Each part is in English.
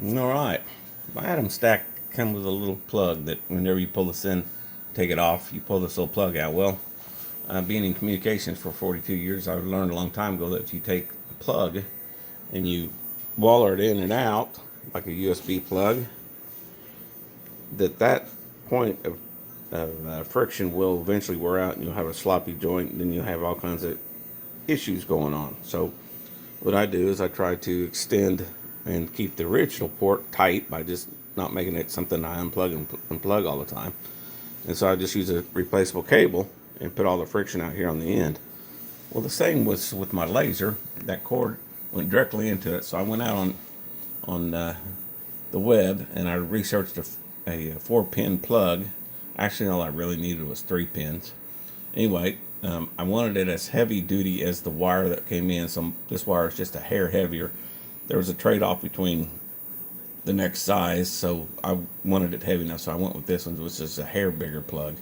All right. My AtomStack comes with a little plug that whenever you pull this in, take it off, you pull this little plug out. Well, being in communications for 42 years, I learned a long time ago that if you take a plug and you waller it in and out like a USB plug, that point of friction will eventually wear out and you'll have a sloppy joint and then you'll have all kinds of issues going on. So what I do is I try to extend and keep the original port tight by just not making it something I unplug and unplug all the time. And so I just use a replaceable cable and put all the friction out here on the end. Well, the same was with my laser. That cord went directly into it. So I went out on the web and I researched a 4-pin plug. Actually, all I really needed was 3 pins. Anyway, I wanted it as heavy duty as the wire that came in. So this wire is just a hair heavier. There was a trade-off between the next size, so I wanted it heavy enough, so I went with this one, which is a hair bigger plug,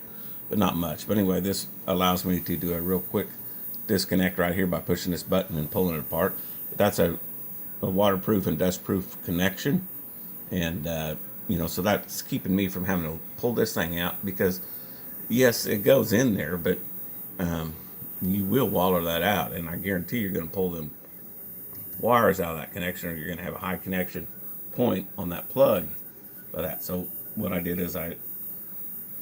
but not much. But anyway, this allows me to do a real quick disconnect right here by pushing this button and pulling it apart. That's a waterproof and dust-proof connection, and so that's keeping me from having to pull this thing out, because yes, it goes in there, but you will waller that out, and I guarantee you're going to pull them wires out of that connection, or you're going to have a high connection point on that plug by that. So what I did is I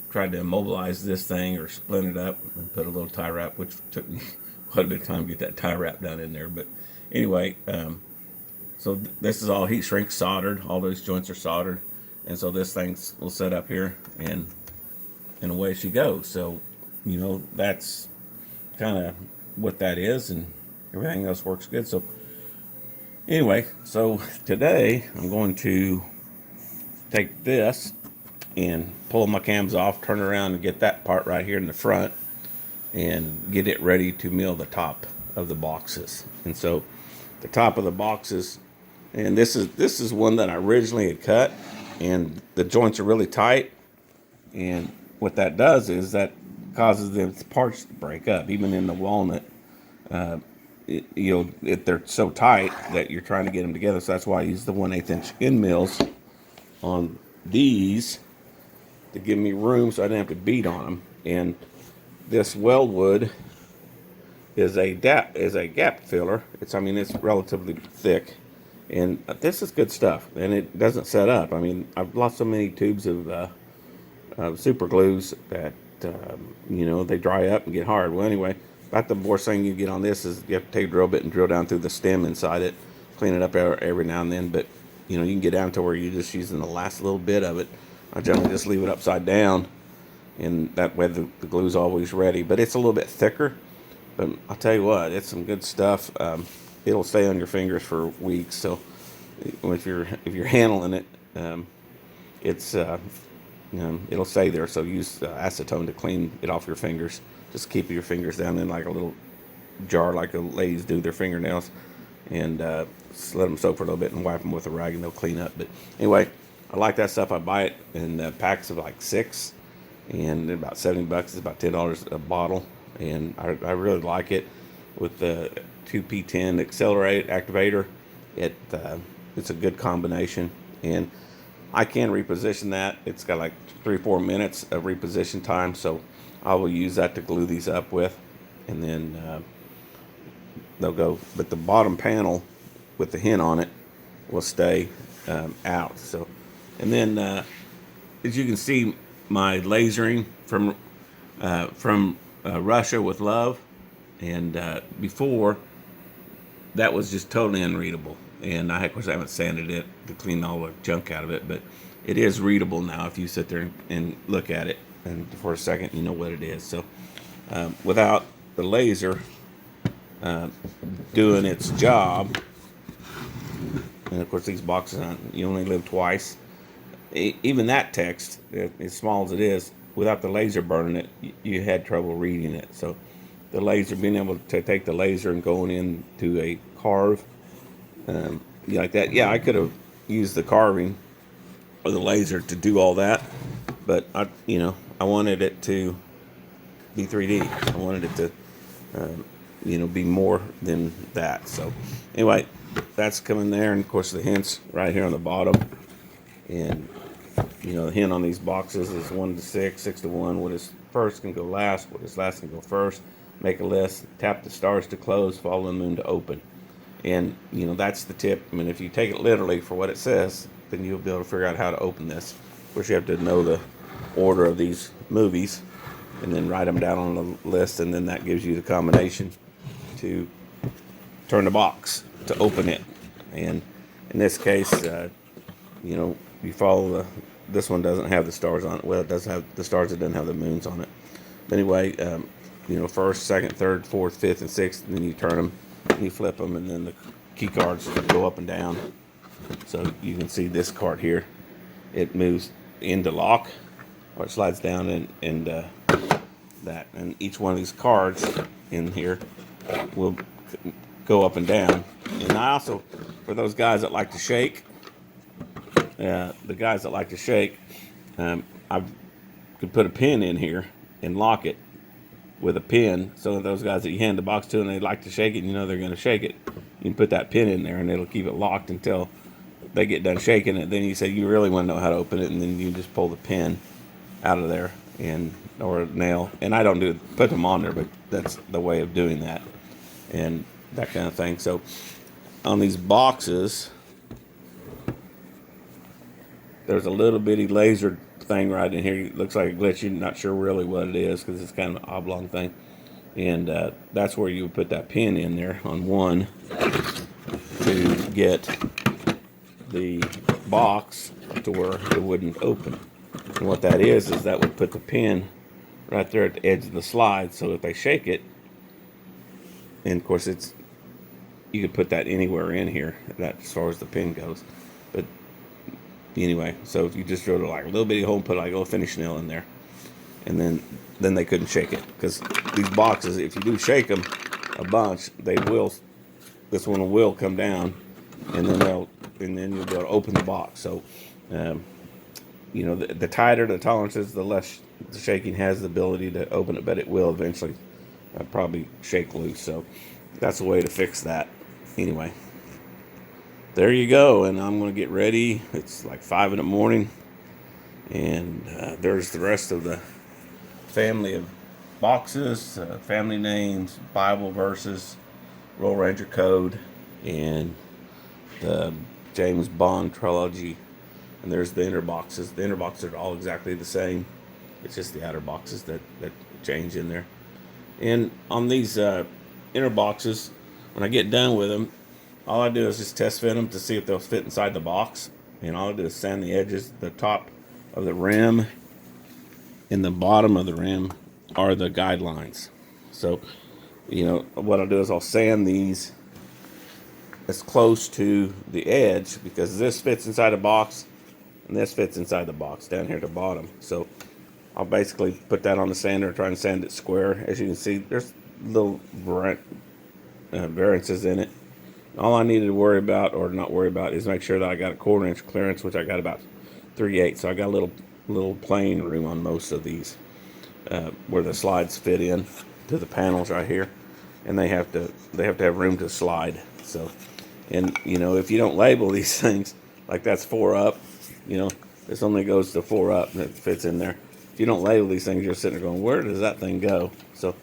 tried to immobilize this thing or splint it up and put a little tie wrap, which took me quite a bit of time to get that tie wrap done in there. But anyway, so this is all heat shrink soldered. All those joints are soldered, and so this thing will set up here, and away she goes. So that's kind of what that is, and everything else works good. So anyway, so today I'm going to take this and pull my cams off, turn around and get that part right here in the front and get it ready to mill the top of the boxes. And so the top of the boxes, and this is one that I originally had cut, and the joints are really tight, and what that does is that causes the parts to break up, even in the walnut. They're so tight that you're trying to get them together. So that's why I use the 1/8 inch end mills on these to give me room so I didn't have to beat on them. And this weldwood is a gap filler. It's relatively thick, and this is good stuff. And it doesn't set up. I mean, I've lost so many tubes of super glues that they dry up and get hard. Well, anyway, about the worst thing you get on this is you have to take a drill bit and drill down through the stem inside it, clean it up every now and then. But you can get down to where you're just using the last little bit of it. I generally just leave it upside down, and that way the glue's always ready. But it's a little bit thicker. But I'll tell you what, it's some good stuff. It'll stay on your fingers for weeks. So if you're handling it, it's it'll stay there. So use acetone to clean it off your fingers. Just keep your fingers down in like a little jar, like ladies do their fingernails, and just let them soak for a little bit and wipe them with a rag, and they'll clean up. But anyway, I like that stuff. I buy it in packs of like 6, and about $70. It's about $10 a bottle, and I really like it. With the 2P10 activator, it's a good combination, and I can reposition that. It's got like 3-4 minutes of reposition time, so I will use that to glue these up with, and then they'll go. But the bottom panel with the hint on it will stay out. So, and then as you can see, my lasering from Russia with love, and before that was just totally unreadable. And of course I haven't sanded it to clean all the junk out of it, but it is readable now if you sit there and look at it, and for a second you know what it is. So without the laser doing its job, and of course these boxes, you only live twice. Even that text, as small as it is, without the laser burning it, you had trouble reading it. So the laser, being able to take the laser and going into a carve like that, yeah, I could have used the carving or the laser to do all that, but I wanted it to be 3D. I wanted it to be more than that. So anyway, that's coming there, and of course the hint's right here on the bottom. And you know, the hint on these boxes is 1 to 6, 6 to 1. What is first can go last, what is last can go first. Make a list, tap the stars to close, follow the moon to open. And you know, that's the tip. I mean, if you take it literally for what it says, then you'll be able to figure out how to open this. Of course, you have to know the order of these movies and then write them down on the list, and then that gives you the combination to turn the box to open it. And in this case, you know, you follow the, this one doesn't have the stars on it. Well, it does have the stars, it doesn't have the moons on it. But anyway, you know, first, second, third, fourth, fifth, and sixth, and then you turn them, and you flip them, and then the key cards go up and down. So you can see this card here, it moves into lock, or it slides down, and that. And each one of these cards in here will go up and down. And I also, for those guys that like to shake, the guys that like to shake, I could put a pin in here and lock it with a pin. So those guys that you hand the box to and they like to shake it, you know they're going to shake it, you can put that pin in there and it'll keep it locked until they get done shaking it. Then you say you really want to know how to open it, and then you just pull the pin out of there, and or a nail. And I don't put them on there, but that's the way of doing that, and that kind of thing. So on these boxes, there's a little bitty laser thing right in here. It looks like a glitch. You're not sure really what it is because it's kind of an oblong thing. And that's where you would put that pin in there on one to get the box to where it wouldn't open. And what that is that would put the pin right there at the edge of the slide, so if they shake it, and of course it's, you could put that anywhere in here, that as far as the pin goes. But anyway, so if you just drill like a little bitty hole and put like a little finish nail in there, and then they couldn't shake it, because these boxes, if you do shake them a bunch, they will, this one will come down, and then you'll be able to open the box. So you know, the tighter the tolerance is, the less the shaking has the ability to open it, but it will eventually probably shake loose. So that's a way to fix that. Anyway, there you go. And I'm going to get ready. It's like 5 in the morning, and there's the rest of the family of boxes, family names, Bible verses, Roll Ranger code, and the James Bond trilogy. And there's the inner boxes. The inner boxes are all exactly the same. It's just the outer boxes that change in there. And on these inner boxes, when I get done with them, all I do is just test fit them to see if they'll fit inside the box. And all I do is sand the edges. The top of the rim and the bottom of the rim are the guidelines. So, you know, what I'll do is I'll sand these as close to the edge, because this fits inside the box and this fits inside the box down here at the bottom. So I'll basically put that on the sander and try and sand it square. As you can see, there's little variances in it. All I needed to worry about, or not worry about, is make sure that I got a 1/4 inch clearance, which I got about 3/8. So I got a little playing room on most of these, where the slides fit in to the panels right here, and they have to have room to slide. So, and you know, if you don't label these things, like that's 4 up, you know, this only goes to 4 up and it fits in there. If you don't label these things, you're sitting there going, where does that thing go? So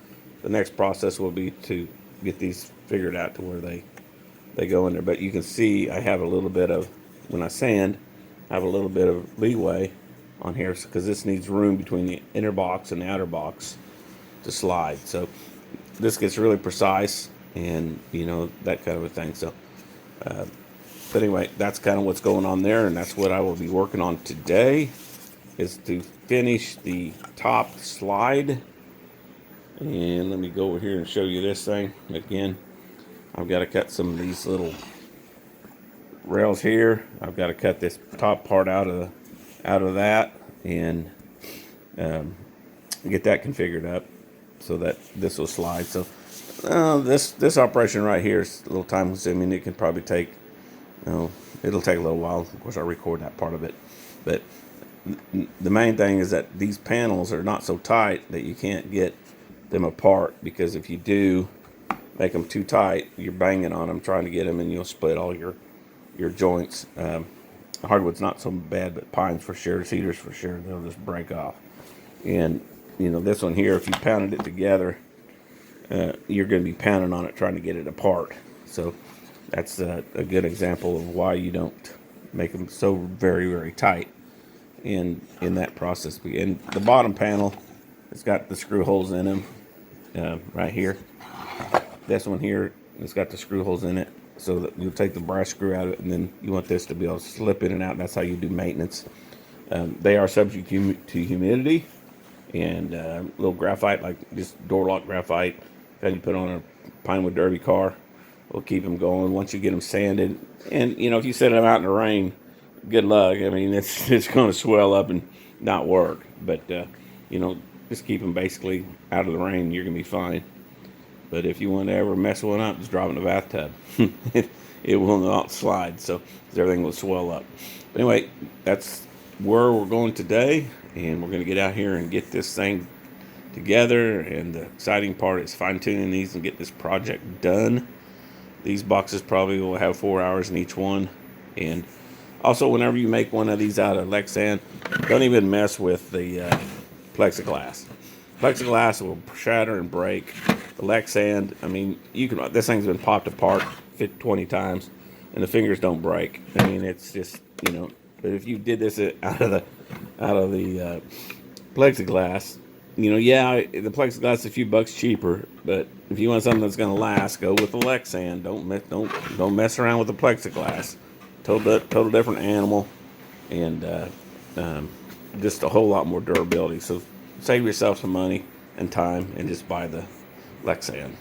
the next process will be to get these figured out to where they go in there. But you can see I have a little bit of, when I sand, I have a little bit of leeway on here, because this needs room between the inner box and the outer box to slide. So this gets really precise, and you know, that kind of a thing. So but anyway, that's kind of what's going on there, and that's what I will be working on today, is to finish the top slide. And let me go over here and show you this thing again. I've got to cut some of these little rails here. I've got to cut this top part out of that, and get that configured up so that this will slide. So this operation right here is a little time consuming. It can probably take, you know, it'll take a little while. Of course, I'll record that part of it, but the main thing is that these panels are not so tight that you can't get them apart, because if you do, make them too tight, you're banging on them trying to get them, and you'll split all your joints. Hardwood's not so bad, but pines for sure, cedars for sure, they'll just break off. And this one here, if you pounded it together, you're going to be pounding on it trying to get it apart. So that's a good example of why you don't make them so very, very tight in that process. And the bottom panel, it's got the screw holes in them right here. This one here, it's got the screw holes in it, so that you'll take the brass screw out of it, and then you want this to be able to slip in and out. That's how you do maintenance. They are subject to humidity and little graphite, like just door lock graphite that you put on a Pinewood Derby car will keep them going once you get them sanded. And if you set them out in the rain, good luck. I mean, it's going to swell up and not work. But just keep them basically out of the rain, you're going to be fine. But if you want to ever mess one up, just drop it in the bathtub. It will not slide, so everything will swell up. But anyway, that's where we're going today, and we're going to get out here and get this thing together. And the exciting part is fine-tuning these and get this project done. These boxes probably will have 4 hours in each one. And also, whenever you make one of these out of Lexan, don't even mess with the plexiglass. Plexiglass will shatter and break. The Lexan, I mean, this thing's been popped apart 20 times, and the fingers don't break. I mean, it's just, but if you did this out of the plexiglass, the plexiglass is a few bucks cheaper, but if you want something that's going to last, go with the Lexan. Don't mess around with the plexiglass. Total different animal, and just a whole lot more durability. So save yourself some money and time, and just buy the Lexan.